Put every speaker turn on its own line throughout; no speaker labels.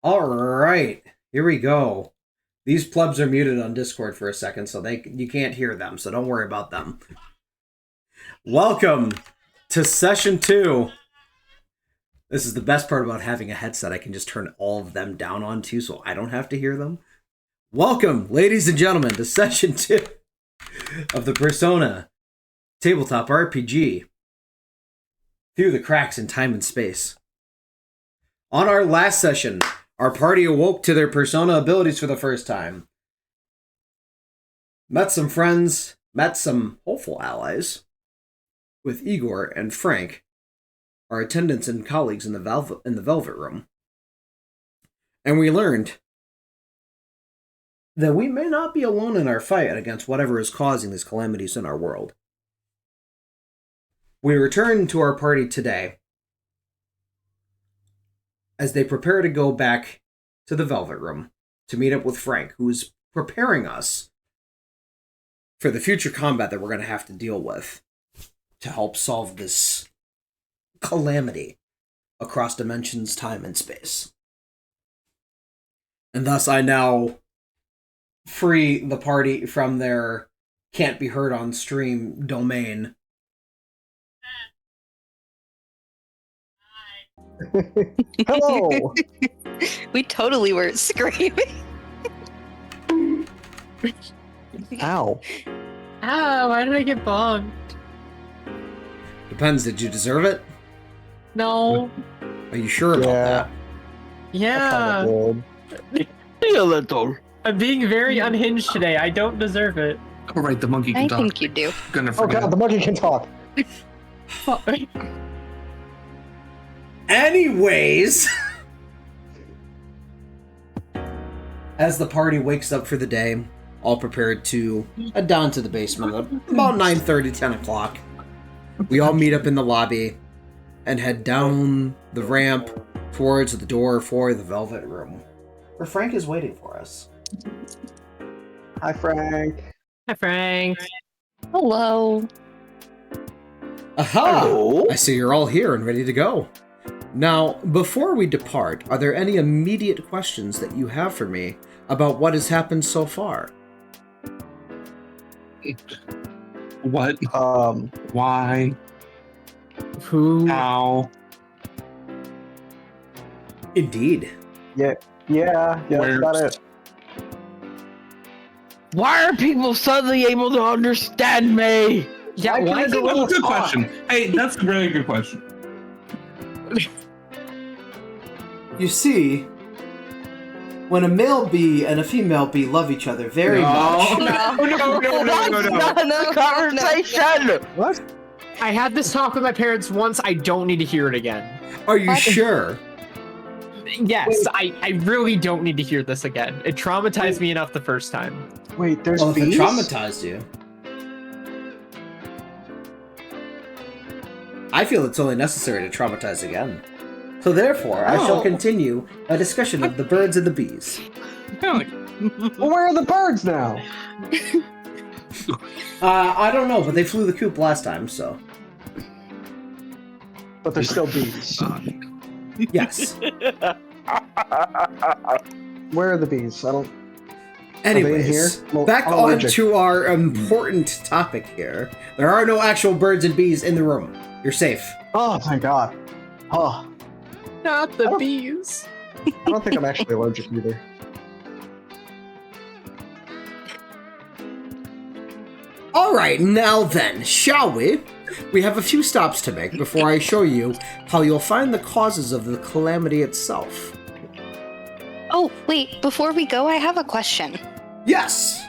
All right, here we go. These plebs are muted on Discord for a second, so you can't hear them, so don't worry about them. Welcome to session 2. This is the best part about having a headset. I can just turn all of them down on too, so I don't have to hear them. Welcome, ladies and gentlemen, to session 2 of the Persona Tabletop RPG Through the Cracks in Time and Space. On our last session, our party awoke to their Persona abilities for the first time. Met some friends, met some hopeful allies, with Igor and Frank, our attendants and colleagues in the Velvet Room. And we learned that we may not be alone in our fight against whatever is causing these calamities in our world. We return to our party today as they prepare to go back to the Velvet Room to meet up with Frank, who is preparing us for the future combat that we're going to have to deal with to help solve this calamity across dimensions, time, and space. And thus I now free the party from their can't be heard on stream domain.
Hello!
We totally weren't screaming.
Ow.
Ow, why did I get bombed?
Depends, did you deserve it?
No.
Are you sure about that?
Yeah.
A little.
I'm being very unhinged today. I don't deserve it.
All right, the monkey can
I
talk.
think you do.
Gonna
Oh
forget.
god, the monkey can talk.
Anyways, as the party wakes up for the day, all prepared to head down to the basement at about 9:30, 10 o'clock, we all meet up in the lobby and head down the ramp towards the door for the Velvet Room, where Frank is waiting for us.
Hi, Frank.
Hi, Frank.
Hello.
Aha!
Hello.
I see you're all here and ready to go. Now, before we depart, are there any immediate questions that you have for me about what has happened so far?
What? Why?
Who?
How?
Indeed.
Yeah, that's about
Where?
it.
Why are people suddenly able to understand me?
Yeah,
Why
why
can't
is it?
I
That's a good
talk.
question. Hey, that's a really good question.
You see, when a male bee and a female bee love each other very much,
That's the conversation.
What?
I had this talk with my parents once. I don't need to hear it again.
are you sure?
Yes, I really don't need to hear this again. It traumatized me enough the first time.
Wait, there's
Well, if it
bees?
traumatized you, I feel it's only necessary to traumatize again. So therefore, I shall
Oh.
continue a discussion of the birds and the bees.
Well, where are the birds now?
I don't know, but they flew the coop last time, so
But there's still bees.
yes.
Where are the bees? I don't...
Anyways,
here? Well,
back
I'm
on
allergic.
to our important topic here. There are no actual birds and bees in the room. You're safe.
Oh, thank god. Oh,
Not the
I don't-
bees.
I don't think I'm actually allergic either.
Alright, now then, shall we? We have a few stops to make before I show you how you'll find the causes of the calamity itself.
Oh, wait, before we go, I have a question.
Yes!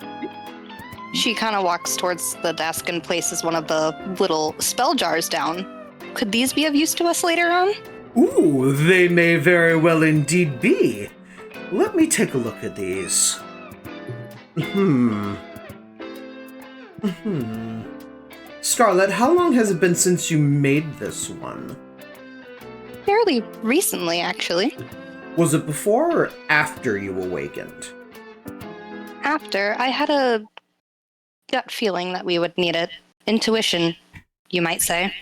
She kind of walks towards the desk and places one of the little spell jars down. Could these be of use to us later on?
Ooh, they may very well indeed be. Let me take a look at these. Scarlet, how long has it been since you made this one?
Fairly recently, actually.
Was it before or after you awakened?
After, I had a gut feeling that we would need it. Intuition, you might say.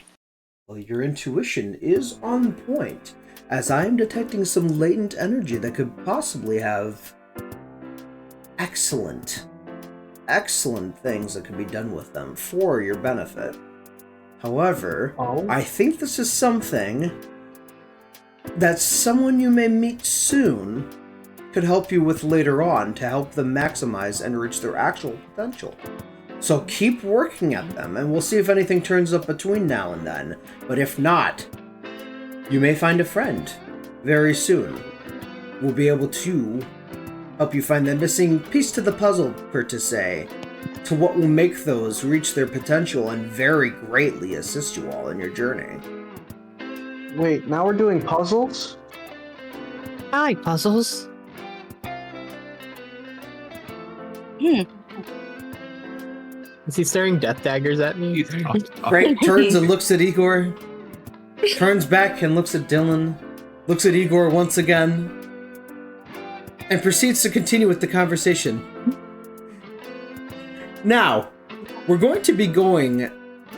Well, your intuition is on point. as I am detecting some latent energy that could possibly have excellent things that could be done with them for your benefit. However, I think this is something that someone you may meet soon could help you with later on to help them maximize and reach their actual potential. So keep working at them, and we'll see if anything turns up between now and then. But if not, you may find a friend very soon. We'll be able to help you find the missing piece to the puzzle, per to say, to what will make those reach their potential and very greatly assist you all in your journey.
Wait, now we're doing puzzles?
I like puzzles.
Is he staring death daggers at me?
Frank turns and looks at Igor, turns back and looks at Dylan, looks at Igor once again, and proceeds to continue with the conversation. Now, we're going to be going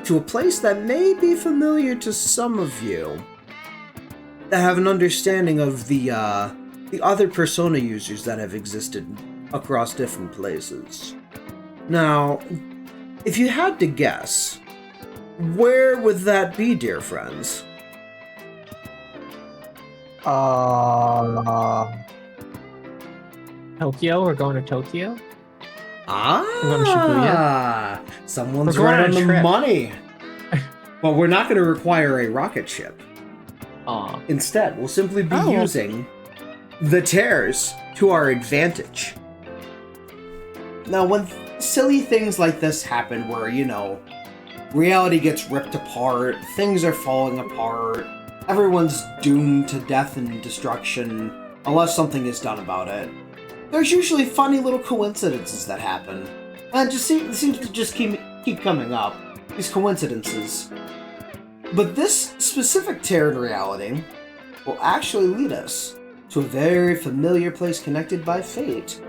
to a place that may be familiar to some of you that have an understanding of the other Persona users that have existed across different places. Now, if you had to guess, where would that be, dear friends?
Tokyo? We're going to Tokyo?
Ah,
We're going to Shibuya?
Someone's
We're going
right
on
on
a
the
trip.
money. But we're not going to require a rocket ship.
Aw.
Instead, we'll simply be using the tears to our advantage. Now, when silly things like this happen where, you know, reality gets ripped apart, things are falling apart, everyone's doomed to death and destruction unless something is done about it, there's usually funny little coincidences that happen. And it seems to just keep coming up, these coincidences. But this specific tear in reality will actually lead us to a very familiar place connected by fate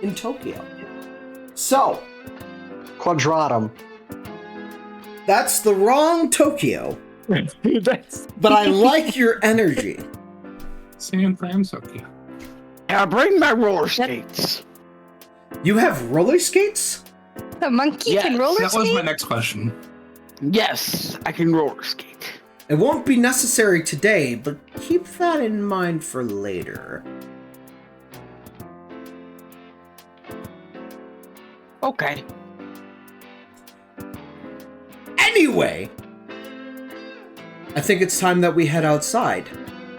in Tokyo. So,
Quadratum.
that's the wrong Tokyo,
That's...
but I like your energy.
San Francisco.
Now bring my roller skates.
You have roller skates?
The monkey
Yes,
can roller
That was
skate?
my next question.
Yes, I can roller skate.
It won't be necessary today, but keep that in mind for later.
Okay.
Anyway, I think it's time that we head outside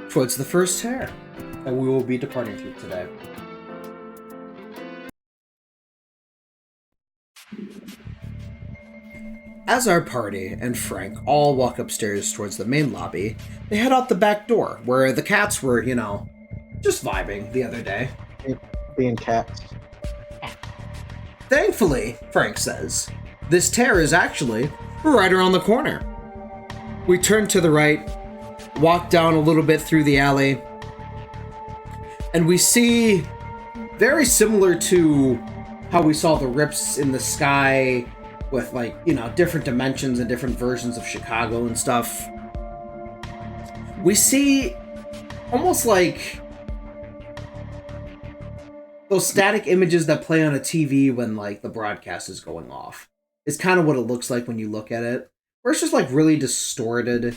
towards the first tear that we will be departing through today. As our party and Frank all walk upstairs towards the main lobby, they head out the back door, where the cats were, you know, just vibing the other day.
Being cats.
Thankfully, Frank says, this tear is actually right around the corner. We turn to the right, walk down a little bit through the alley, and we see, very similar to how we saw the rips in the sky with, like, you know, different dimensions and different versions of Chicago and stuff. We see almost like those static images that play on a TV when, like, the broadcast is going off. It's kind of what it looks like when you look at it. Where it's just, like, really distorted.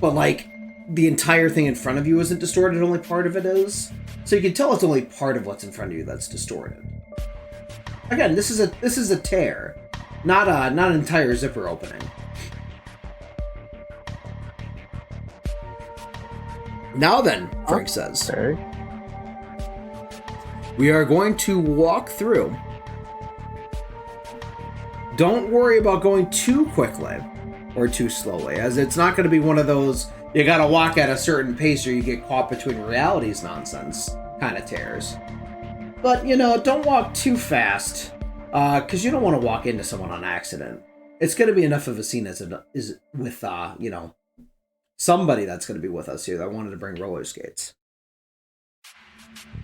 But, like, the entire thing in front of you isn't distorted, only part of it is. So you can tell it's only part of what's in front of you that's distorted. Again, this is a tear, not an entire zipper opening. Now then, Frank says,
Okay.
we are going to walk through. Don't worry about going too quickly or too slowly, as it's not going to be one of those you gotta walk at a certain pace or you get caught between realities nonsense kind of tears. But, you know, don't walk too fast, because you don't want to walk into someone on accident. It's going to be enough of a scene as it is with, you know, somebody that's going to be with us here that wanted to bring roller skates.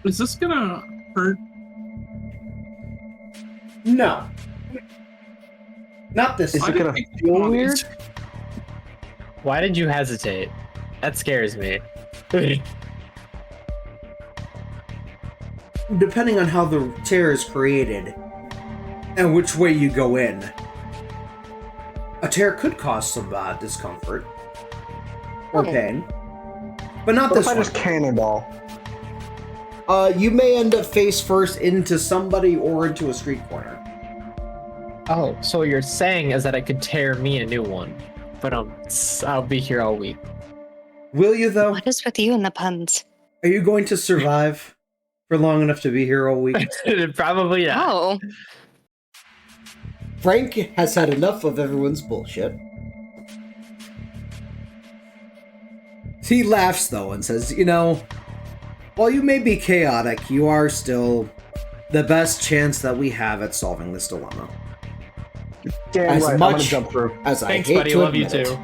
Is this gonna hurt?
No. Not this
Is
time.
it gonna feel weird?
Why did you hesitate? That scares me.
Depending on how the tear is created and which way you go in, a tear could cause some discomfort or pain, but not
What
this
if I
one.
just cannonball?
You may end up face first into somebody or into a street corner.
Oh, so what you're saying is that I could tear me a new one, but I'll be here all week.
Will you, though?
What is with you and the puns?
Are you going to survive for long enough to be here all week?
Probably not.
Oh,
Frank has had enough of everyone's bullshit. He laughs, though, and says, you know, while you may be chaotic, you are still the best chance that we have at solving this dilemma.
Damn
As
right, I'm gonna
much
jump through.
as I
Thanks,
hate
buddy.
to
Love you
admit it.
too.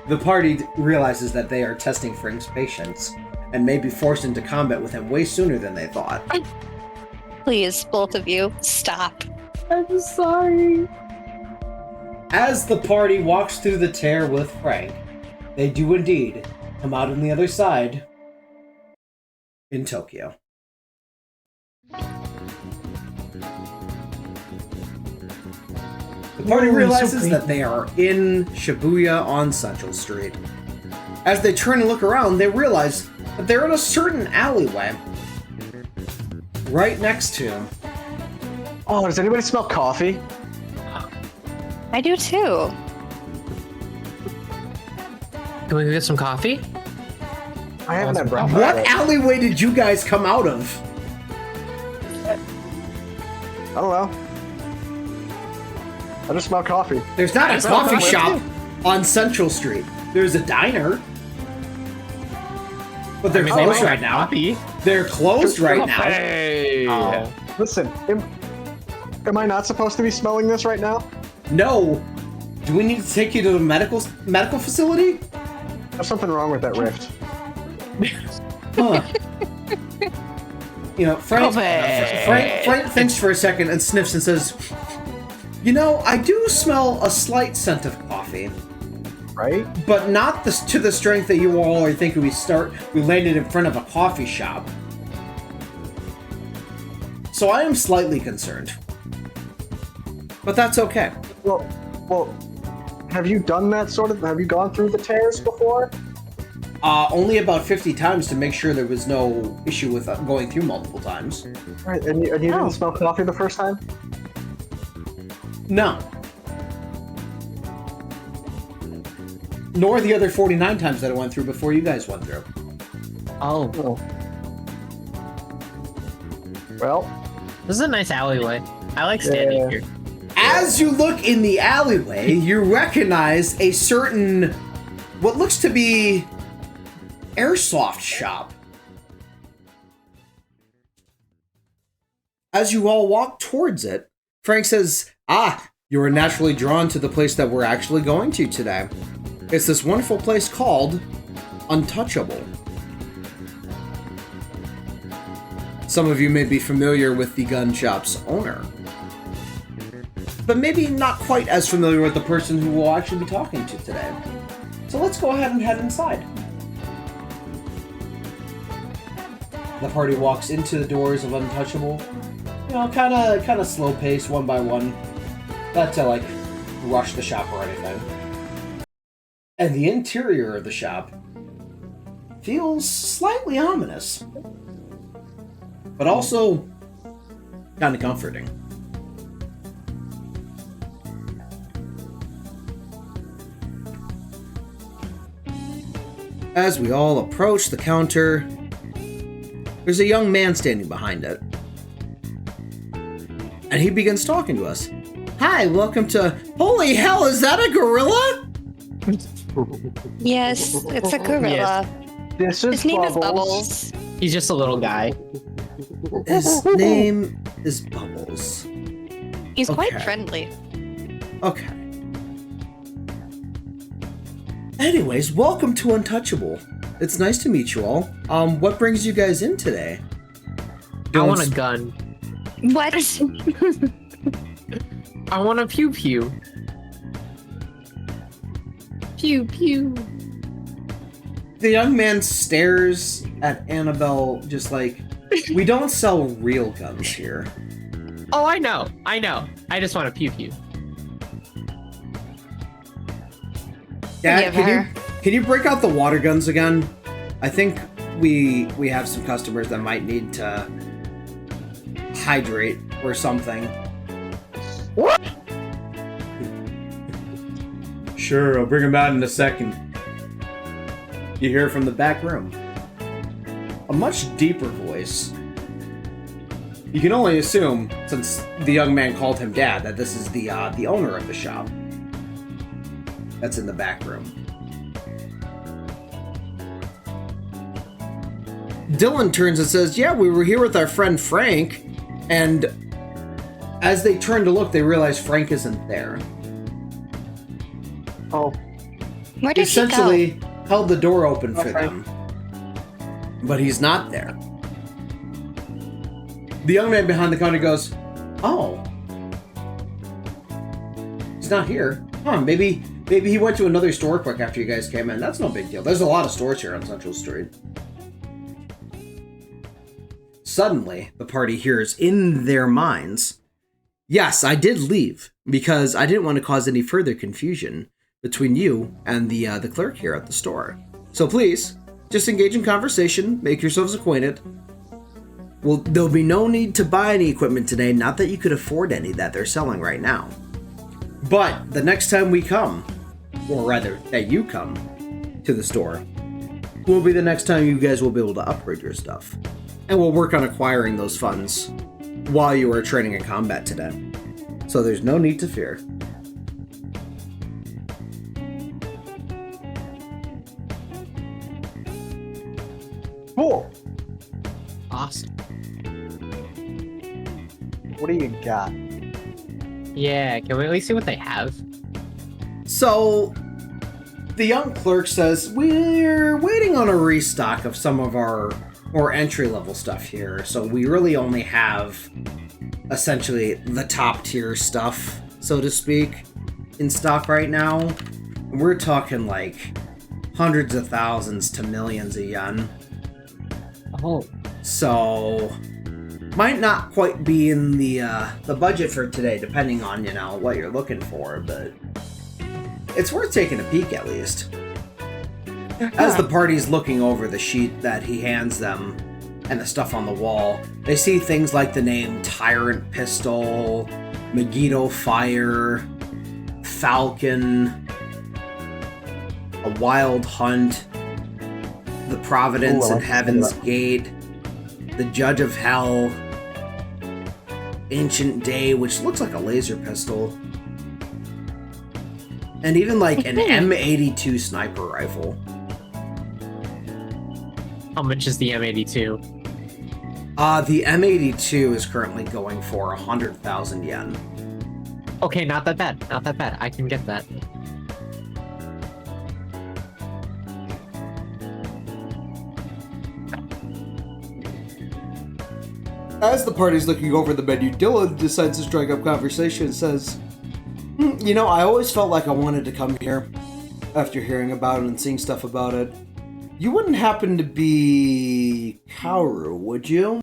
The party realizes that they are testing Frank's patience and may be forced into combat with him way sooner than they thought.
please, both of you, stop.
I'm sorry.
As the party walks through the tear with Frank, they do indeed come out on the other side in Tokyo. The party realizes that they are in Shibuya on Central Street. As they turn and look around, they realize that they're in a certain alleyway right next to
Oh, does anybody smell coffee?
I do too.
Can we go get some coffee?
I haven't had breakfast.
What
yet.
alleyway did you guys come out of?
I don't know. I just smell coffee.
There's not a
That's
coffee
not
shop on Central Street. There's a diner. But they're
I mean,
closed
they might
right
have
now.
coffee.
They're closed right now.
Hey.
Oh.
Listen, am I not supposed to be smelling this right now?
No. Do we need to take you to the medical facility?
There's something wrong with that rift.
Huh. You know, Frank thinks for a second and sniffs and says, you know, I do smell a slight scent of coffee,
Right?
but not to the strength that you all are thinking we landed in front of a coffee shop. So I am slightly concerned. But that's okay.
Well, have you done that sort of? Have you gone through the tears before?
Only about 50 times to make sure there was no issue with going through multiple times.
Right, and you didn't smell coffee the first time?
No. Nor the other 49 times that I went through before you guys went through.
Oh,
Oh. Well,
this is a nice alleyway. I like standing
Yeah.
here.
As you look in the alleyway, you recognize a certain, what looks to be, airsoft shop. As you all walk towards it, Frank says, you are naturally drawn to the place that we're actually going to today. It's this wonderful place called Untouchable. Some of you may be familiar with the gun shop's owner, but maybe not quite as familiar with the person who we'll actually be talking to today. So let's go ahead and head inside. The party walks into the doors of Untouchable. You know, kind of slow pace, one by one. Not to, like, rush the shop or anything. And the interior of the shop feels slightly ominous, but also kind of comforting. As we all approach the counter, there's a young man standing behind it. And he begins talking to us. Hi, welcome to... Holy hell, is that a gorilla?
Yes, it's a gorilla.
this is
His name is
Bubbles.
Bubbles.
He's just a little guy.
His name is Bubbles.
He's quite
Okay.
friendly.
Okay. Anyways, welcome to Untouchable. It's nice to meet you all. What brings you guys in today?
I want a gun.
What?
I want a pew pew. Pew pew.
The young man stares at Annabelle just like, we don't sell real guns here.
Oh, I know. I just want to pew pew.
Dad,
Give
can you break out the water guns again? I think we have some customers that might need to hydrate or something.
What?
Sure, I'll bring him out in a second. You hear from the back room. A much deeper voice. You can only assume, since the young man called him Dad, that this is the owner of the shop. That's in the back room. Dylan turns and says, yeah, we were here with our friend Frank, and as they turn to look, they realize Frank isn't there.
Oh,
Where did he
Essentially held the door open for
Okay.
them. But he's not there. The young man behind the counter goes, oh. He's not here. Huh, maybe he went to another store quick after you guys came in. That's no big deal. There's a lot of stores here on Central Street. Suddenly, the party hears in their minds, yes, I did leave because I didn't want to cause any further confusion between you and the clerk here at the store. So please, just engage in conversation, make yourselves acquainted. Well, there'll be no need to buy any equipment today, not that you could afford any that they're selling right now. But the next time we come, or rather, that you come to the store, will be the next time you guys will be able to upgrade your stuff. And we'll work on acquiring those funds while you are training in combat today. So there's no need to fear.
cool.
Awesome.
What do you got?
Yeah, can we at least see what they have?
So, the young clerk says, we're waiting on a restock of some of our more entry-level stuff here, so we really only have, essentially, the top-tier stuff, so to speak, in stock right now. And we're talking, like, hundreds of thousands to millions of yen.
Oh,
So, might not quite be in the budget for today, depending on, you know, what you're looking for, but it's worth taking a peek at least. As the party's looking over the sheet that he hands them and the stuff on the wall, they see things like the name Tyrant Pistol, Megiddo Fire, Falcon, A Wild Hunt, The Providence
Ooh, I
and
like
Heaven's
that.
Gate, The Judge of Hell, Ancient Day, which looks like a laser pistol, and even like an M82 sniper rifle.
how much is the M82?
The M82 is currently going for 100,000 yen.
Okay, not that bad. Not that bad. I can get that.
As the party's looking over the menu, Dylan decides to strike up conversation and says, you know, I always felt like I wanted to come here after hearing about it and seeing stuff about it. You wouldn't happen to be Kaoru, would you?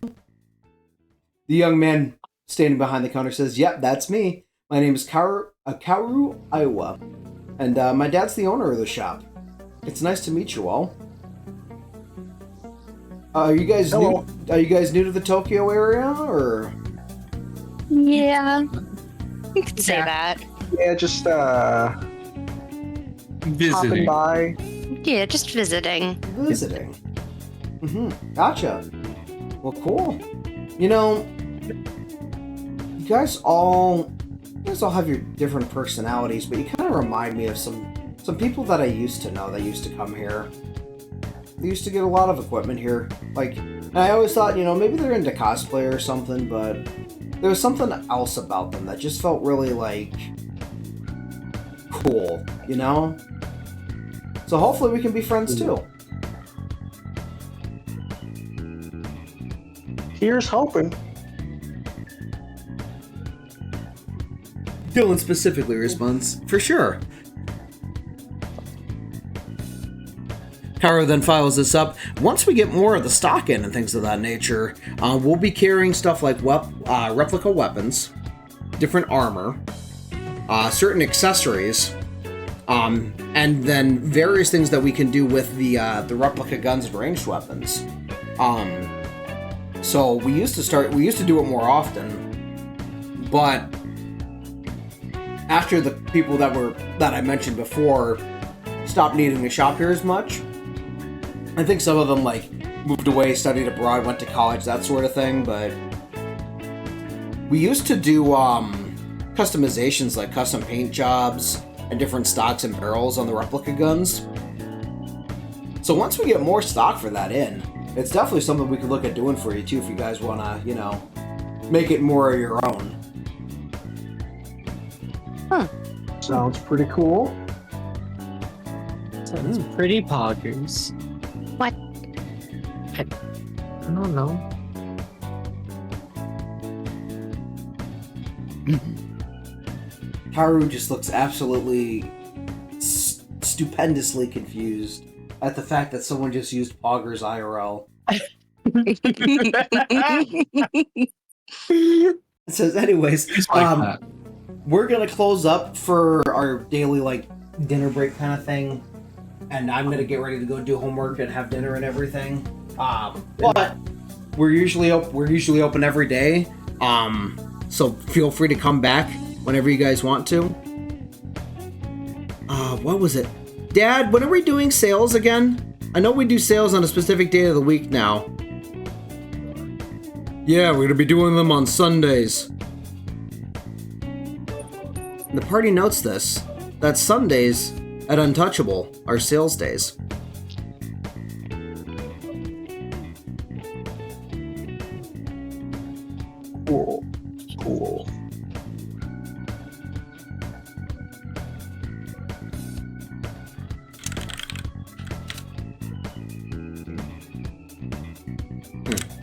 The young man standing behind the counter says, yep, that's me. My name is Kaoru Iowa, and my dad's the owner of the shop. It's nice to meet you all. Are you guys
Hello.
new? Are you guys new to the Tokyo area, or?
Yeah, you could say
Yeah.
that.
Yeah, just popping
Visiting.
by.
Yeah, just visiting.
Visiting. Gotcha. Well, cool. You know, you guys all have your different personalities, but you kind of remind me of some people that I used to know that used to come here. They used to get a lot of equipment here. Like, and I always thought, you know, maybe they're into cosplay or something, but there was something else about them that just felt really, like, cool, you know? So hopefully we can be friends too.
Here's hoping.
Dylan specifically responds, for sure. Kaoru then follows this up. Once we get more of the stock in and things of that nature, we'll be carrying stuff like replica weapons, different armor, certain accessories, and then various things that we can do with the replica guns and ranged weapons. So we used to do it more often, but after the people that I mentioned before stopped needing to shop here as much, I think some of them like moved away, studied abroad, went to college, that sort of thing. But we used to do customizations like custom paint jobs and different stocks and barrels on the replica guns. So once we get more stock for that in, it's definitely something we could look at doing for you too if you guys want to, you know, make it more of your own.
Sounds pretty cool.
Sounds pretty poggers.
What?
I don't know.
Haru just looks absolutely stupendously confused at the fact that someone just used Poggers IRL. It says, anyways,
It's like that.
we're gonna close up for our daily like dinner break kind of thing, and I'm gonna get ready to go do homework and have dinner and everything. But we're usually open every day. So feel free to come back whenever you guys want to. What was it? Dad, when are we doing sales again? I know we do sales on a specific day of the week now. Yeah, we're gonna be doing them on Sundays. And the party notes this, that Sundays at Untouchable are sales days.
Cool. Cool.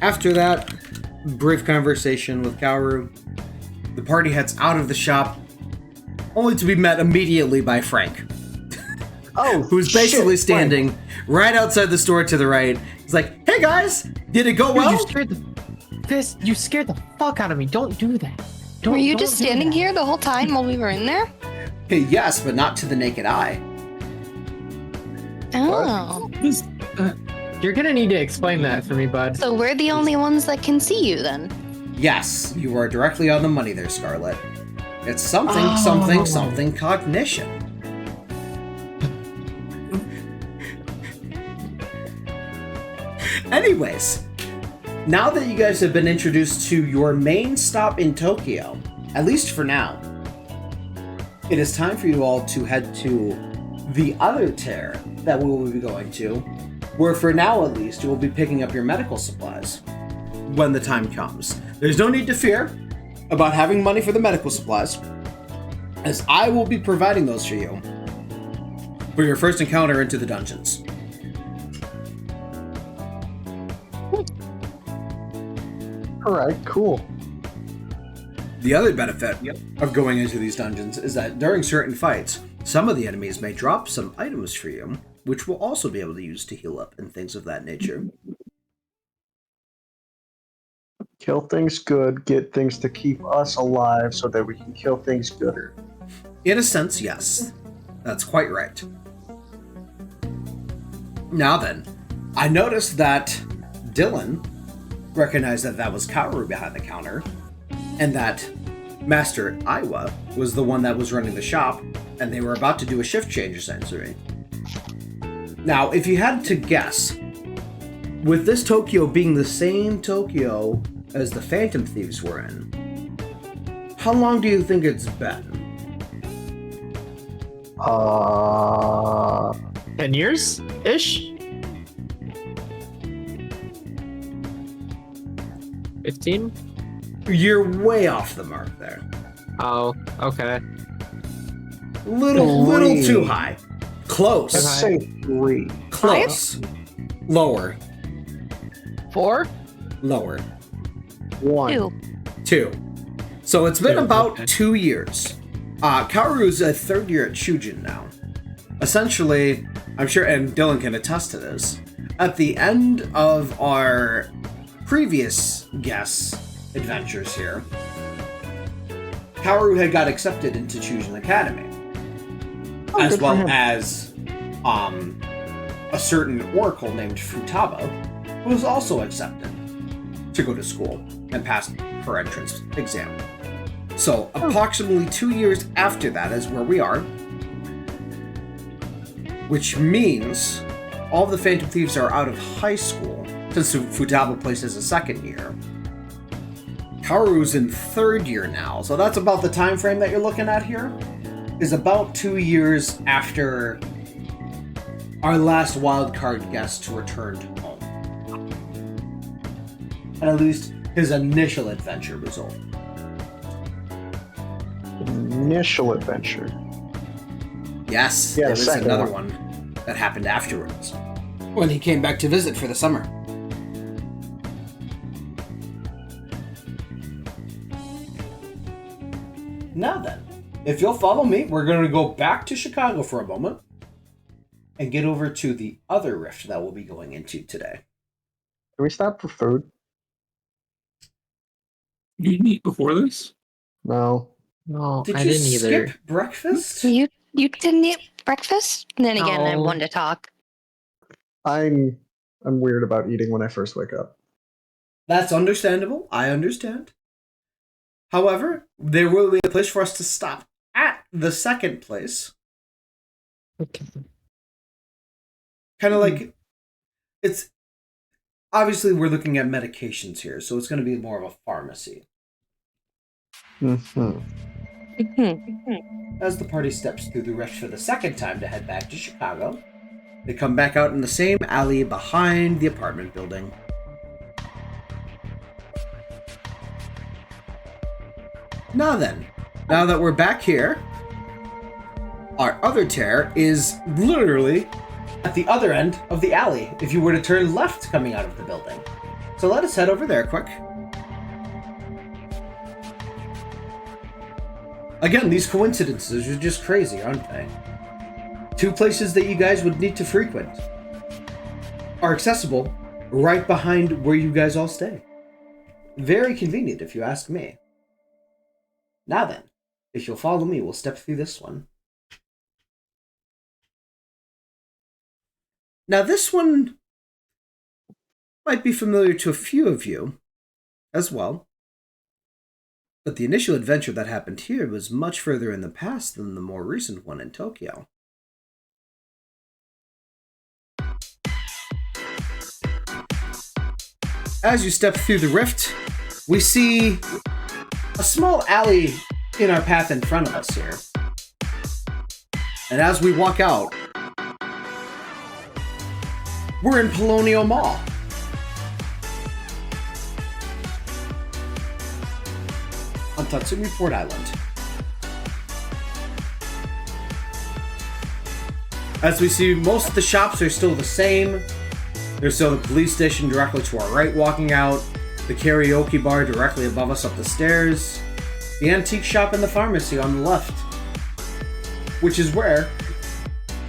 After that brief conversation with Kaoru, the party heads out of the shop, only to be met immediately by Frank,
Oh,
who's basically
shit,
standing right outside the store to the right. He's like, "Hey guys, did it go well?"
You scared the fuck out of me. Don't do that.
Were you
don't
just
do
standing
that.
here the whole time while we were in there?
Hey, yes, but not to the naked eye.
Oh.
This,
You're gonna need to explain that for me, bud.
So we're the only ones that can see you then?
Yes, you are directly on the money there, Scarlet. It's something,
Oh.
something cognition. Anyways, now that you guys have been introduced to your main stop in Tokyo, at least for now, it is time for you all to head to the other tear that we will be going to, where for now at least you will be picking up your medical supplies when the time comes. There's no need to fear about having money for the medical supplies, as I will be providing those for you for your first encounter into the dungeons.
All right, cool.
The other benefit of going into these dungeons is that during certain fights, some of the enemies may drop some items for you, which we'll also be able to use to heal up and things of that nature.
Kill things good, get things to keep us alive so that we can kill things gooder.
In a sense, yes. That's quite right. Now then, I noticed that Dylan recognized that that was Kaoru behind the counter, and that Master Iwa was the one that was running the shop, and they were about to do a shift change, essentially. Now, if you had to guess, with this Tokyo being the same Tokyo as the Phantom Thieves were in, how long do you think it's been?
10 years ish. 15.
You're way off the mark there.
Oh, okay.
Little too high. Close.
Let's say 3.
Close. Lower.
4?
Lower.
1.
2.
2. So it's been
2,
about
okay.
2 years. Kaoru's a third year at Shujin now. Essentially, I'm sure, and Dylan can attest to this, at the end of our previous guest adventures here, Kaoru had got accepted into Chujin Academy, as well as a certain oracle named Futaba, who was also accepted to go to school and passed her entrance exam. So approximately 2 years after that is where we are, which means all of the Phantom Thieves are out of high school, since Futaba places a second year. Kaoru's in third year now, so that's about the time frame that you're looking at here, is about 2 years after our last wildcard guest returned home. And at least his initial adventure was over.
Initial adventure.
Yes,
Yeah,
there was
second
another one that happened afterwards, when he came back to visit for the summer. Now then, if you'll follow me, we're going to go back to Chicago for a moment and get over to the other rift that we'll be going into today.
Can we stop for food?
You didn't eat before this?
No.
No,
Did
I
you
didn't either.
skip breakfast?
You didn't eat breakfast? And then again, I'm
No.
one to talk.
I'm weird about eating when I first wake up.
That's understandable. I understand. However, there will be a place for us to stop at the second place.
Okay.
Kind of like, it's obviously we're looking at medications here, so it's going to be more of a pharmacy.
Mm-hmm.
As the party steps through the rift for the second time to head back to Chicago, they come back out in the same alley behind the apartment building. Now then, now that we're back here, our other tear is literally at the other end of the alley, if you were to turn left coming out of the building. So let us head over there quick. Again, these coincidences are just crazy, aren't they? Two places that you guys would need to frequent are accessible right behind where you guys all stay. Very convenient, if you ask me. Now then, if you'll follow me, we'll step through this one. Now, this one might be familiar to a few of you as well, but the initial adventure that happened here was much further in the past than the more recent one in Tokyo. As you step through the rift, we see a small alley in our path in front of us here. And as we walk out, we're in Polonio Mall. On Tatsumi Port Island. As we see, most of the shops are still the same. There's still the police station directly to our right walking out, the karaoke bar directly above us up the stairs, the antique shop and the pharmacy on the left, which is where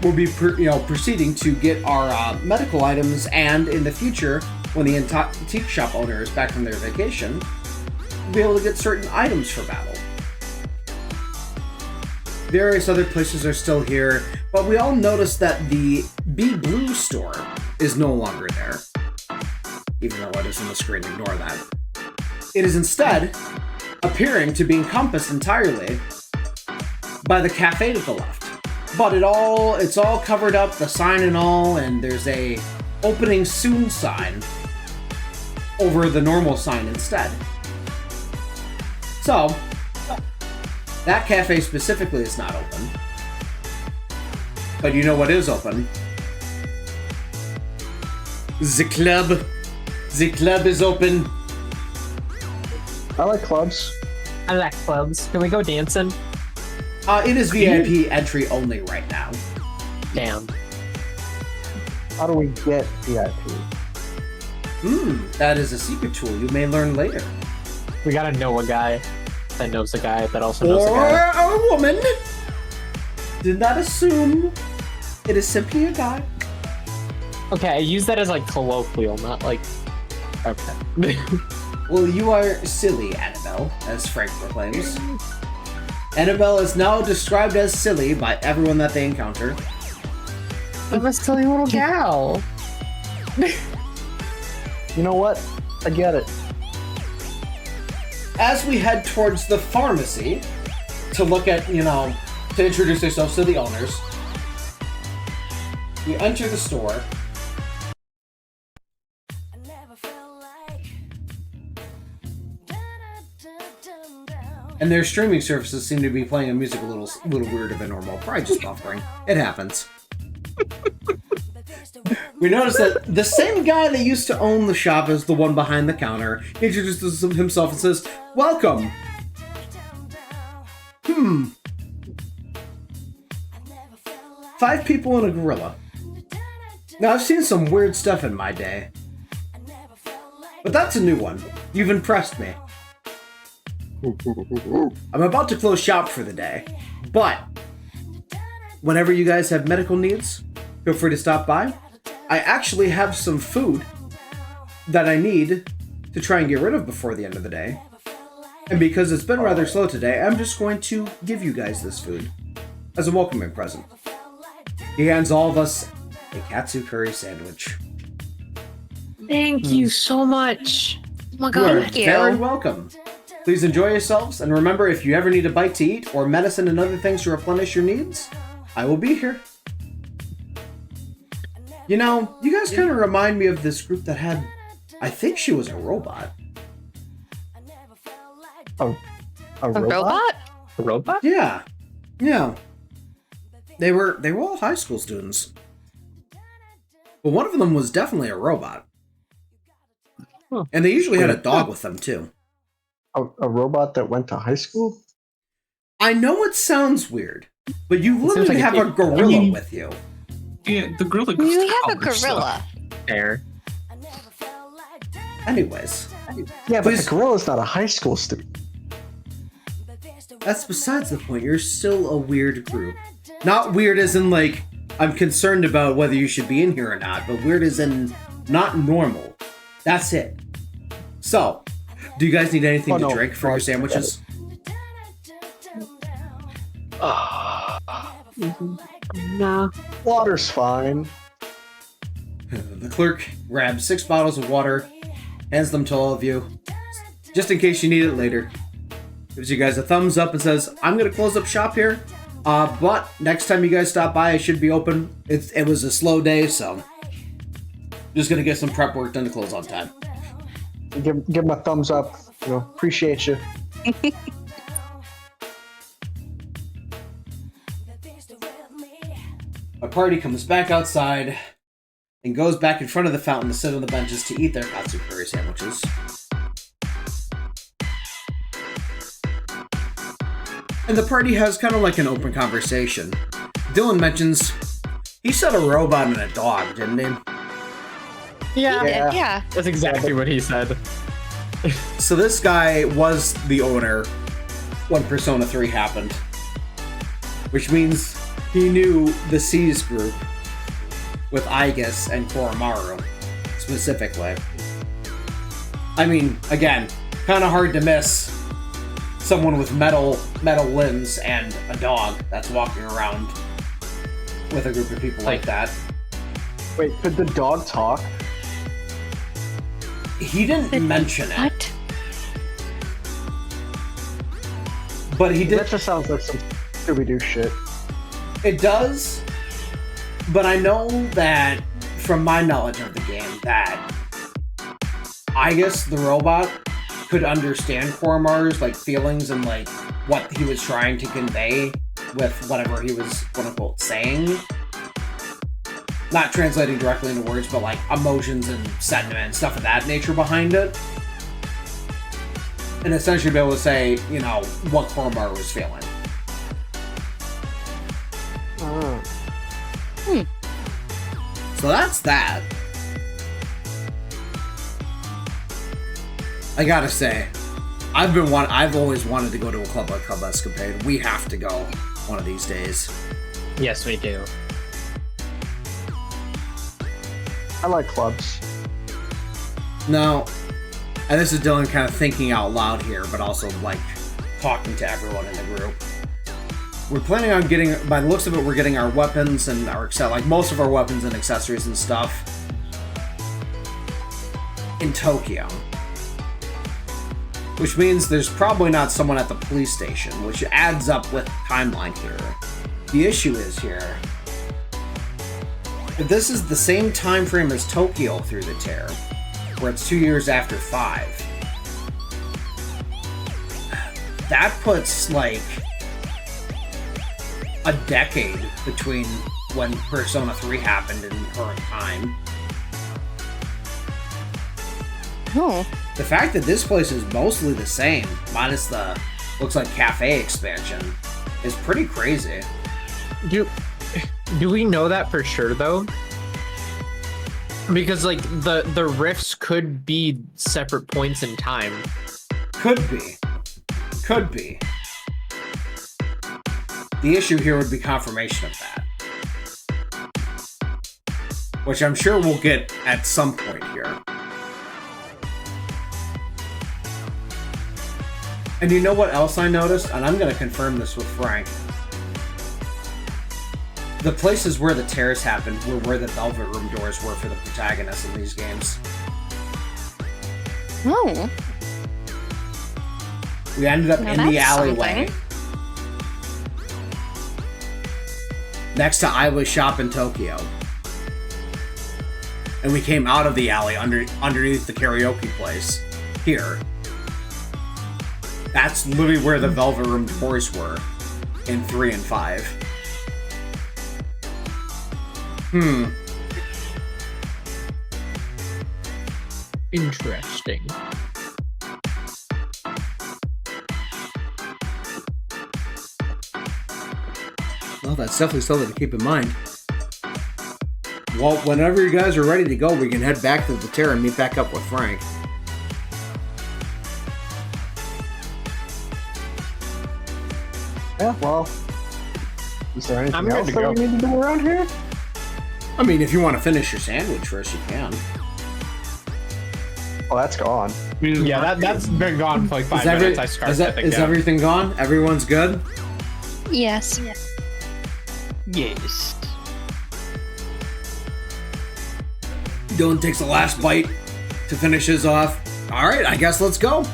we'll be proceeding to get our medical items, and in the future, when the antique shop owner is back from their vacation, we'll be able to get certain items for battle. Various other places are still here, but we all noticed that the Be Blue store is no longer there. Even though it is on the screen, ignore that. It is instead appearing to be encompassed entirely by the cafe to the left. But it's all covered up, the sign and all, and there's a opening soon sign over the normal sign instead. So, that cafe specifically is not open. But you know what is open? The club. The club is open.
I like clubs.
I like clubs. Can we go dancing?
It is VIP entry only right now.
Damn.
How do we get VIP?
That is a secret tool you may learn later.
We gotta know a guy that knows a guy that also knows a
Or
guy.
a woman. Did not assume It is simply a guy.
Okay, I use that as like colloquial, not like. Okay.
Well, you are silly, Annabelle, as Frank proclaims. Annabelle is now described as silly by everyone that they encounter.
I'm a silly little gal.
You know what? I get it.
As we head towards the pharmacy to look at, to introduce ourselves to the owners, we enter the store. And their streaming services seem to be playing a music a little weirder than normal. Probably just buffering. It happens. We notice that the same guy that used to own the shop is the one behind the counter. He introduces himself and says, "Welcome." 5 people and a gorilla. Now, I've seen some weird stuff in my day. But that's a new one. You've impressed me. I'm about to close shop for the day, but whenever you guys have medical needs, feel free to stop by. I actually have some food that I need to try and get rid of before the end of the day. And because it's been rather slow today, I'm just going to give you guys this food as a welcoming present. He hands all of us a katsu curry sandwich.
Thank you so much. Oh my
You
god.
are
Thank you.
very welcome. Please enjoy yourselves, and remember, if you ever need a bite to eat or medicine and other things to replenish your needs, I will be here. You guys kind of remind me of this group that had, I think she was a robot.
A
A
robot?
robot?
A robot?
Yeah. They were all high school students. But one of them was definitely a robot.
Huh.
And they usually had a dog with them, too.
A robot that went to high school?
I know it sounds weird, but you literally
like
have a gorilla with you.
Yeah, the gorilla goes
We
to
have a
college, so-
gorilla.
Fair.
Anyways,
Yeah, but
Please-
the gorilla's not a high school student.
that's besides the point. You're still a weird group. Not weird as in, like, I'm concerned about whether you should be in here or not, but weird as in not normal. That's it. So, do you guys need anything to drink for your sandwiches?
Nah.
Water's fine.
The clerk grabs 6 bottles of water, hands them to all of you, just in case you need it later. Gives you guys a thumbs up and says, "I'm going to close up shop here, but next time you guys stop by, I should be open." It was a slow day, so just going to get some prep work done to close on time.
Give him a thumbs up. Appreciate you.
A party comes back outside and goes back in front of the fountain to sit on the benches to eat their katsu curry sandwiches. And the party has kind of like an open conversation. Dylan mentions he said a robot and a dog, didn't he?
Yeah.
Yeah.
That's exactly what he said.
So this guy was the owner when Persona 3 happened. Which means he knew the C's group with Aigis and Koromaru specifically. I mean, again, kind of hard to miss someone with metal limbs and a dog that's walking around with a group of people like that.
Wait, could the dog talk?
He didn't mention it,
What?
but he did.
That just sounds like some Scooby-Doo shit.
It does, but I know that from my knowledge of the game that I guess the robot could understand Koromaru's like feelings and like what he was trying to convey with whatever he was quote unquote saying. Not translating directly into words, but like emotions and sentiment and stuff of that nature behind it. And essentially be able to say, what Koromaru was feeling. So that's that. I gotta say, I've always wanted to go to a Club Escapade. We have to go one of these days.
Yes, we do.
I like clubs.
Now, and this is Dylan kind of thinking out loud here, but also like talking to everyone in the group. We're planning on getting, by the looks of it, we're getting our weapons and our, like most of our weapons and accessories and stuff in Tokyo. Which means there's probably not someone at the police station, which adds up with the timeline here. The issue is here, if this is the same time frame as Tokyo through the tear, where it's 2 years after 5, that puts like a decade between when Persona 3 happened and current time.
Oh.
The fact that this place is mostly the same, minus the, looks like cafe expansion, is pretty crazy.
Do we know that for sure though? Because like the rifts could be separate points in time.
Could be. Could be. The issue here would be confirmation of that. Which I'm sure we'll get at some point here. And you know what else I noticed? And I'm going to confirm this with Frank. The places where the tears happened were where the Velvet Room doors were for the protagonists in these games.
Oh.
We ended up
Now
in the
that's
alleyway.
something.
Next to Iwa's shop in Tokyo. And we came out of the alley underneath the karaoke place. Here. That's literally where the Velvet Room doors were in 3 and 5.
Interesting.
Well, that's definitely something to keep in mind. Well, whenever you guys are ready to go, we can head back to the Terra and meet back up with Frank.
Yeah, well, is there anything
I'm good
else
to
that
go.
we need to do around here?
I mean, if you want to finish your sandwich first, you can.
Oh, that's gone.
Yeah, that's been gone for like 5 minutes. I scarfed that thing
Is
down.
everything gone? Everyone's good?
Yes.
Yes.
Dylan takes the last bite to finish his off. Alright, I guess let's go.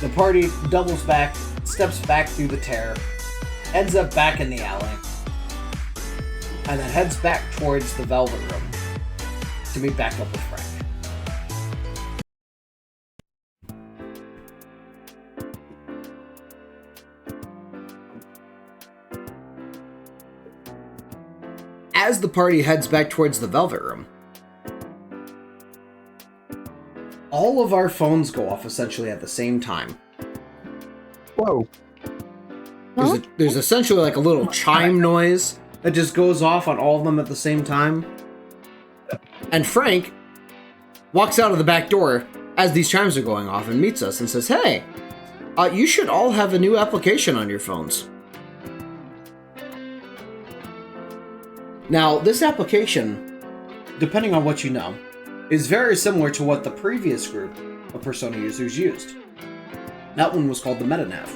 The party doubles back, steps back through the tear, ends up back in the alley, and then heads back towards the Velvet Room to meet back up with Frank. As the party heads back towards the Velvet Room, all of our phones go off essentially at the same time.
Whoa.
There's essentially like a little chime noise that just goes off on all of them at the same time. And Frank walks out of the back door as these chimes are going off and meets us and says, "Hey, you should all have a new application on your phones." Now, this application, depending on what you know, is very similar to what the previous group of Persona users used. That one was called the MetaNav.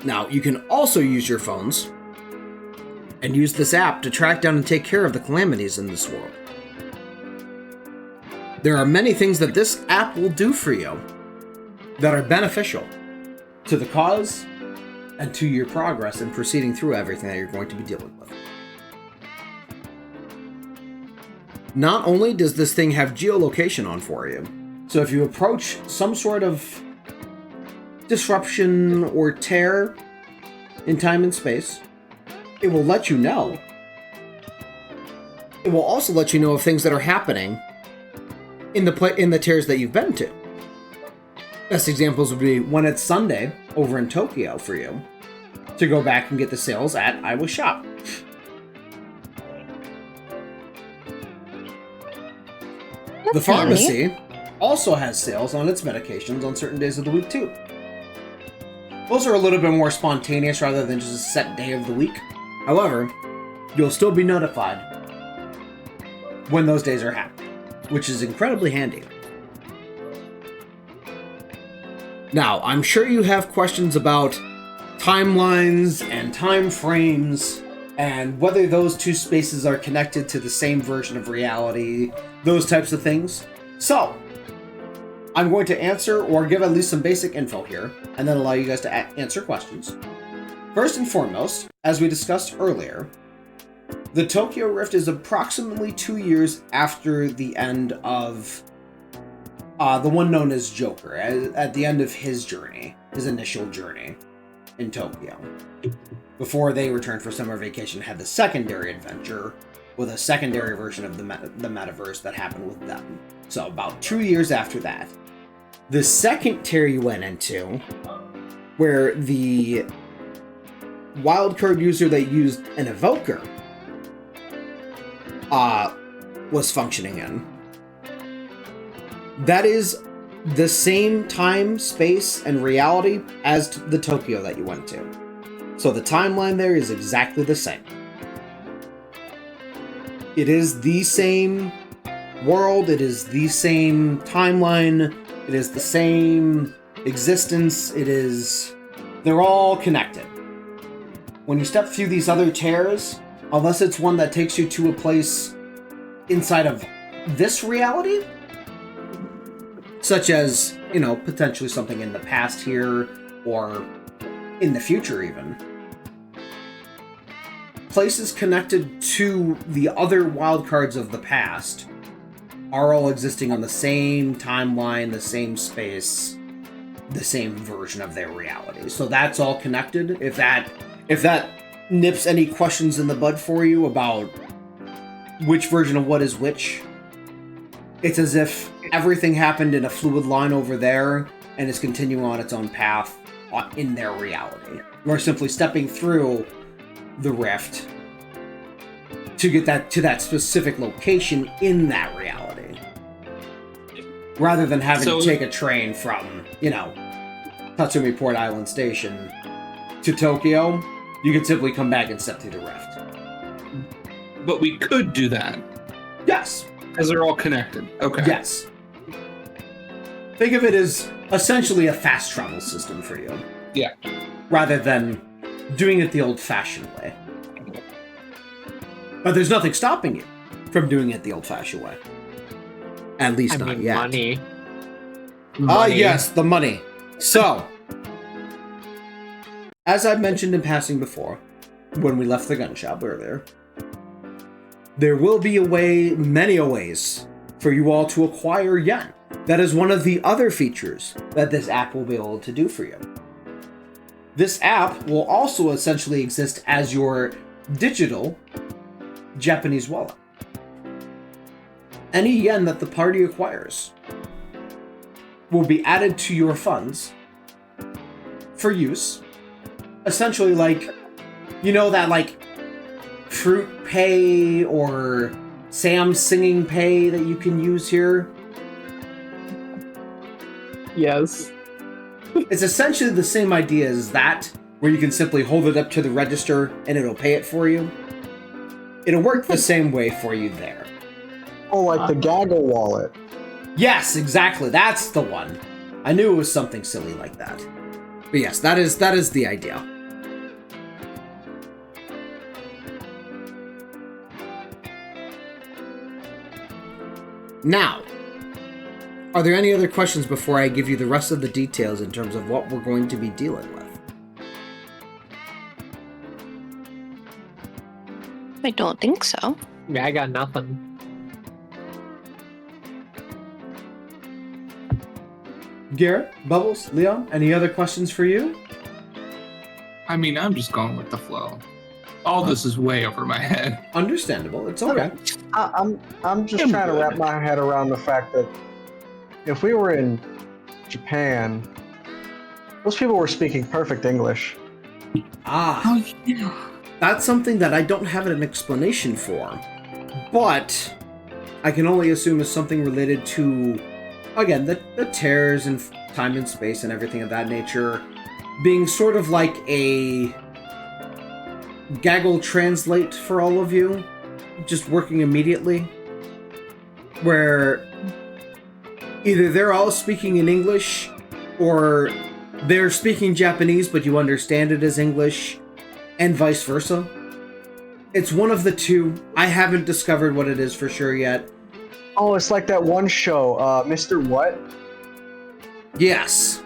Now, you can also use your phones and use this app to track down and take care of the calamities in this world. There are many things that this app will do for you that are beneficial to the cause and to your progress in proceeding through everything that you're going to be dealing with. Not only does this thing have geolocation on for you, so if you approach some sort of disruption or tear in time and space, it will let you know. It will also let you know of things that are happening in the tears that you've been to. Best examples would be when it's Sunday over in Tokyo for you to go back and get the sales at Iwa's shop. The pharmacy also has sales on its medications on certain days of the week too. Those are a little bit more spontaneous rather than just a set day of the week. However, you'll still be notified when those days are happening, which is incredibly handy. Now, I'm sure you have questions about timelines and time frames and whether those two spaces are connected to the same version of reality, those types of things. So, I'm going to answer or give at least some basic info here, and then allow you guys to answer questions. First and foremost, as we discussed earlier, the Tokyo Rift is approximately 2 years after the end of the one known as Joker, at the end of his journey, his initial journey in Tokyo. Before they returned for summer vacation, had the secondary adventure with a secondary version of the metaverse that happened with them. So about 2 years after that. The second tier you went into, where the wildcard user that used an evoker was functioning in, that is the same time, space, and reality as the Tokyo that you went to. So the timeline there is exactly the same. It is the same world, it is the same timeline, it is the same existence, they're all connected. When you step through these other tears, unless it's one that takes you to a place inside of this reality, such as, potentially something in the past here, or in the future even, places connected to the other wildcards of the past are all existing on the same timeline, the same space, the same version of their reality. So that's all connected. If that nips any questions in the bud for you about which version of what is which, it's as if everything happened in a fluid line over there and is continuing on its own path in their reality. We're simply stepping through the rift to get to that specific location in that reality, rather than having to take a train from, Tatsumi Port Island Station to Tokyo. You can simply come back and step through the rift.
But we could do that.
Yes.
Because they're all connected. Okay.
Yes. Think of it as essentially a fast travel system for you.
Yeah.
Rather than doing it the old-fashioned way. But there's nothing stopping you from doing it the old-fashioned way. At least not yet.
Money.
Yes, the money. So, as I mentioned in passing before, when we left the gun shop earlier, there will be many ways for you all to acquire yen. That is one of the other features that this app will be able to do for you. This app will also essentially exist as your digital Japanese wallet. Any yen that the party acquires will be added to your funds for use. Essentially that Fruit Pay or Sam's Singing Pay that you can use here.
Yes.
It's essentially the same idea as that, where you can simply hold it up to the register and it'll pay it for you. It'll work the same way for you there.
Oh, like the Gaggle wallet.
Yes, exactly. That's the one. I knew it was something silly like that. But yes, that is the idea. Now, are there any other questions before I give you the rest of the details in terms of what we're going to be dealing with?
I don't think so.
Yeah, I got nothing.
Garrett, Bubbles, Leon, any other questions for you?
I mean, I'm just going with the flow. All this is way over my head.
Understandable. It's okay.
I'm just trying to wrap my head around the fact that if we were in Japan, those people were speaking perfect English.
Oh, yeah. That's something that I don't have an explanation for, but I can only assume is something related to, again, the tears and time and space and everything of that nature. being sort of like a gaggle translate for all of you, just working immediately, where either they're all speaking in English, or they're speaking Japanese, but you understand it as English, and vice versa. It's one of the two. I haven't discovered what it is for sure yet.
Oh, it's like that one show, Mr. What?
Yes.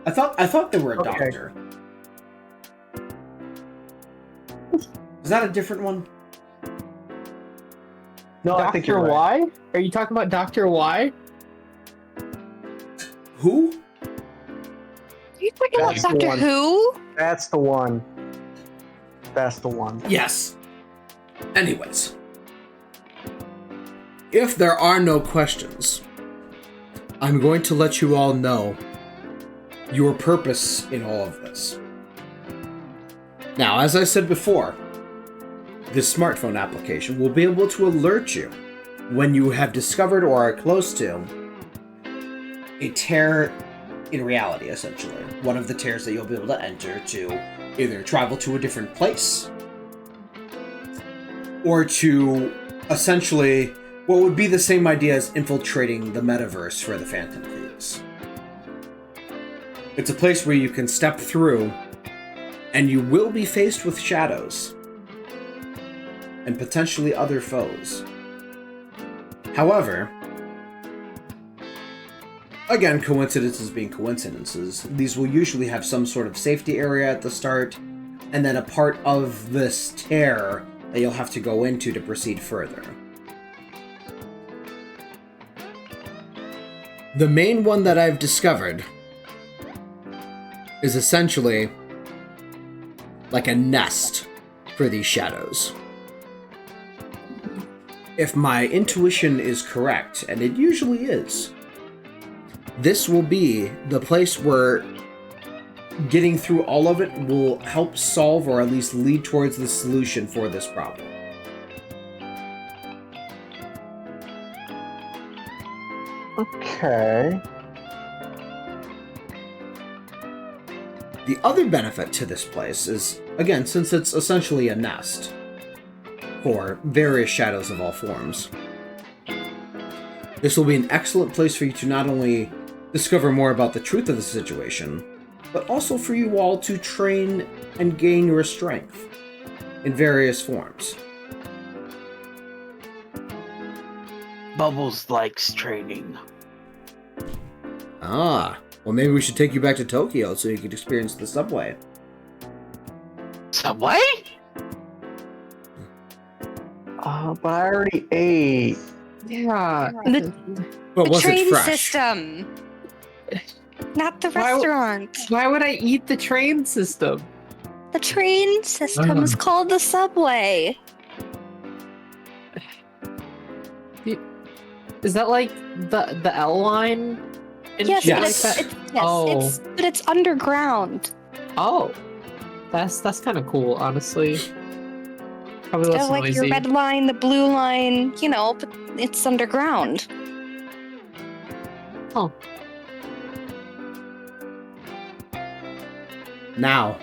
I thought they were a
Okay.
doctor. Is that a different one?
No, I think
Dr.
you're right.
Y? Are you talking about Dr. Y?
Who?
Are you talking about
That's the
Doctor
one.
Who?
That's the one. That's the one.
Yes. Anyways. If there are no questions, I'm going to let you all know your purpose in all of this. Now, as I said before, this smartphone application will be able to alert you when you have discovered or are close to a tear in reality, essentially. One of the tears that you'll be able to enter to either travel to a different place or to essentially what would be the same idea as infiltrating the metaverse for the Phantom Thieves. It's a place where you can step through and you will be faced with shadows and potentially other foes. However, again, coincidences being coincidences, these will usually have some sort of safety area at the start, and then a part of this tear that you'll have to go into to proceed further. The main one that I've discovered is essentially like a nest for these shadows. If my intuition is correct, and it usually is, this will be the place where getting through all of it will help solve or at least lead towards the solution for this problem.
Okay.
The other benefit to this place is, again, since it's essentially a nest for various shadows of all forms, this will be an excellent place for you to not only discover more about the truth of the situation, but also for you all to train and gain your strength in various forms.
Bubbles likes training.
Ah, well maybe we should take you back to Tokyo so you could experience the subway.
Subway?
But I already ate.
Yeah.
But
The
was it
train
fresh?
system, not the
Why-
restaurant.
Why would I eat the train system?
The train system is called the subway.
Is that like the L line? And
Yes,
shit
but
like
it's,
that?
yes, but it's underground.
Oh, that's kind of cool, honestly. Probably less
Like
noisy.
your red line, the blue line, but it's underground.
Oh,
Now,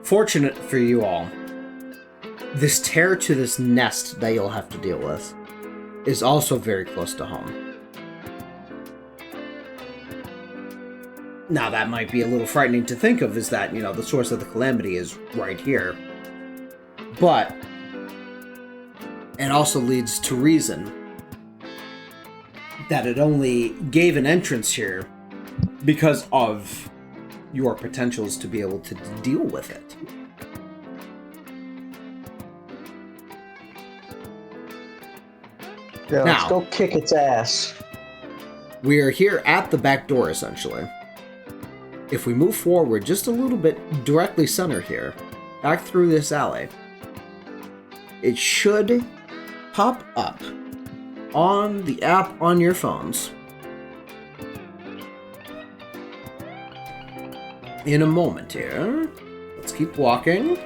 fortunate for you all, this tear to this nest that you'll have to deal with is also very close to home. Now, that might be a little frightening to think of, is that, the source of the calamity is right here. But it also leads to reason that it only gave an entrance here because of your potentials to be able to deal with it.
Yeah, let's
Now.
go kick its ass.
We are here at the back door, essentially. If we move forward just a little bit, directly center here, back through this alley, it should pop up on the app on your phones in a moment here. Let's keep walking.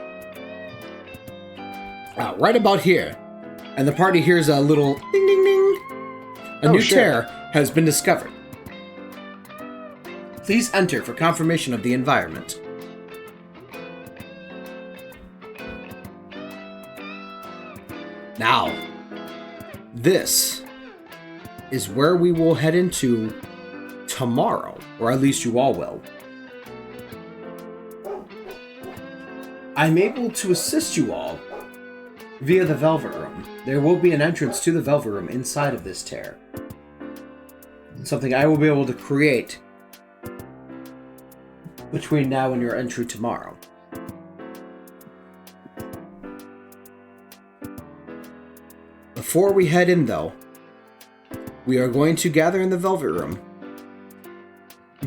Right about here. And the party hears a little ding ding ding. A new
shit.
tear has been discovered. Please enter for confirmation of the environment. Now, this is where we will head into tomorrow, or at least you all will. I'm able to assist you all via the Velvet Room. There will be an entrance to the Velvet Room inside of this tear. Something I will be able to create between now and your entry tomorrow. Before we head in, though, we are going to gather in the Velvet Room,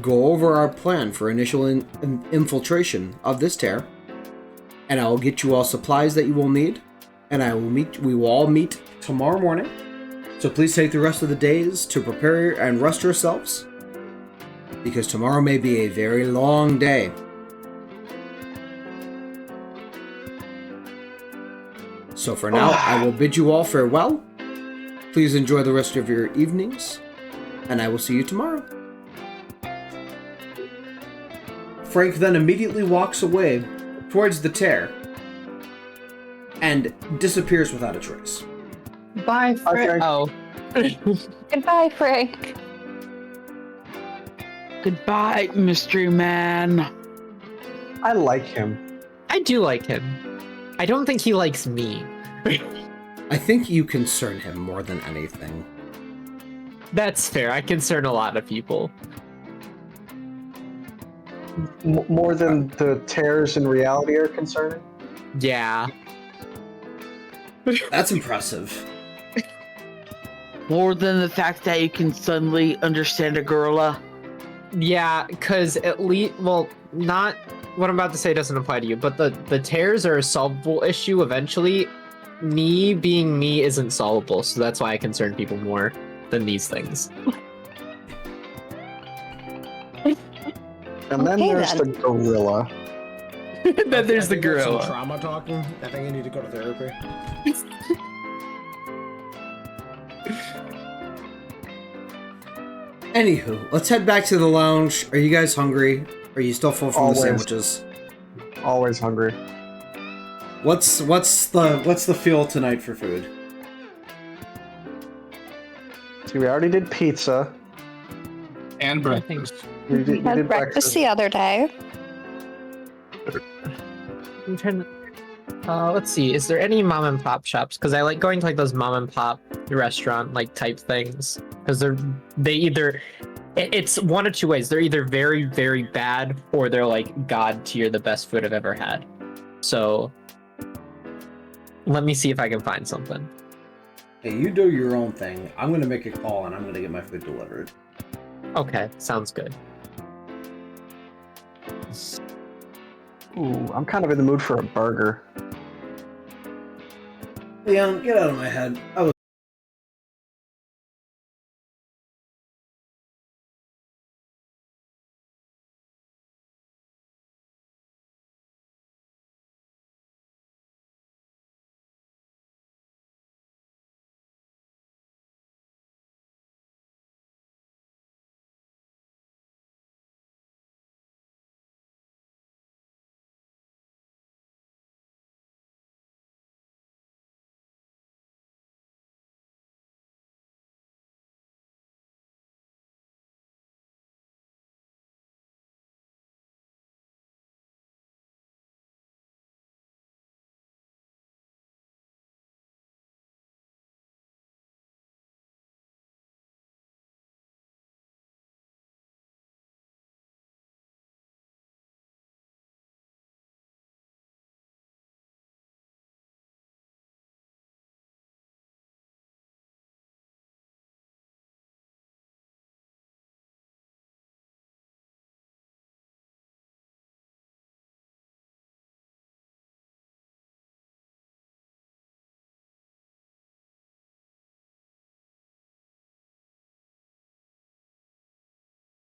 go over our plan for initial infiltration of this tear, and I will get you all supplies that you will need, and we will all meet tomorrow morning. So please take the rest of the days to prepare and rest yourselves, because tomorrow may be a very long day. So for now, I will bid you all farewell. Please enjoy the rest of your evenings, and I will see you tomorrow. Frank then immediately walks away towards the tear and disappears without a trace.
Bye, Frank.
Frank.
Oh.
Goodbye, Frank.
Goodbye, mystery man.
I like him.
I do like him. I don't think he likes me.
I think you concern him more than anything.
That's fair. I concern a lot of people.
More than the tears in reality are concerning.
Yeah.
That's impressive.
More than the fact that you can suddenly understand a gorilla.
Yeah, because at least, well, not what I'm about to say doesn't apply to you, but the tears are a solvable issue eventually. Me being me isn't solvable, so that's why I concern people more than these things.
And then
Okay,
there's
then.
the gorilla.
Then there's the
Some
gorilla.
trauma talking. I think I need to go to therapy. Anywho, let's head back to the lounge. Are you guys hungry? Are you still full from
Always.
the sandwiches?
Always hungry.
What's the feel tonight for food?
See, we already did pizza.
And breakfast.
We did,
We had breakfast the other day.
I'm trying to, let's see. Is there any mom and pop shops? Because I like going to like those mom and pop restaurant like type things. Because they either it's one of two ways. They're either very very bad or they're like god tier, the best food I've ever had. So let me see if I can find something.
Hey, you do your own thing. I'm gonna make a call and I'm gonna get my food delivered.
Okay, sounds good.
Ooh, I'm kind of in the mood for a burger.
Leon, get out of my head. I was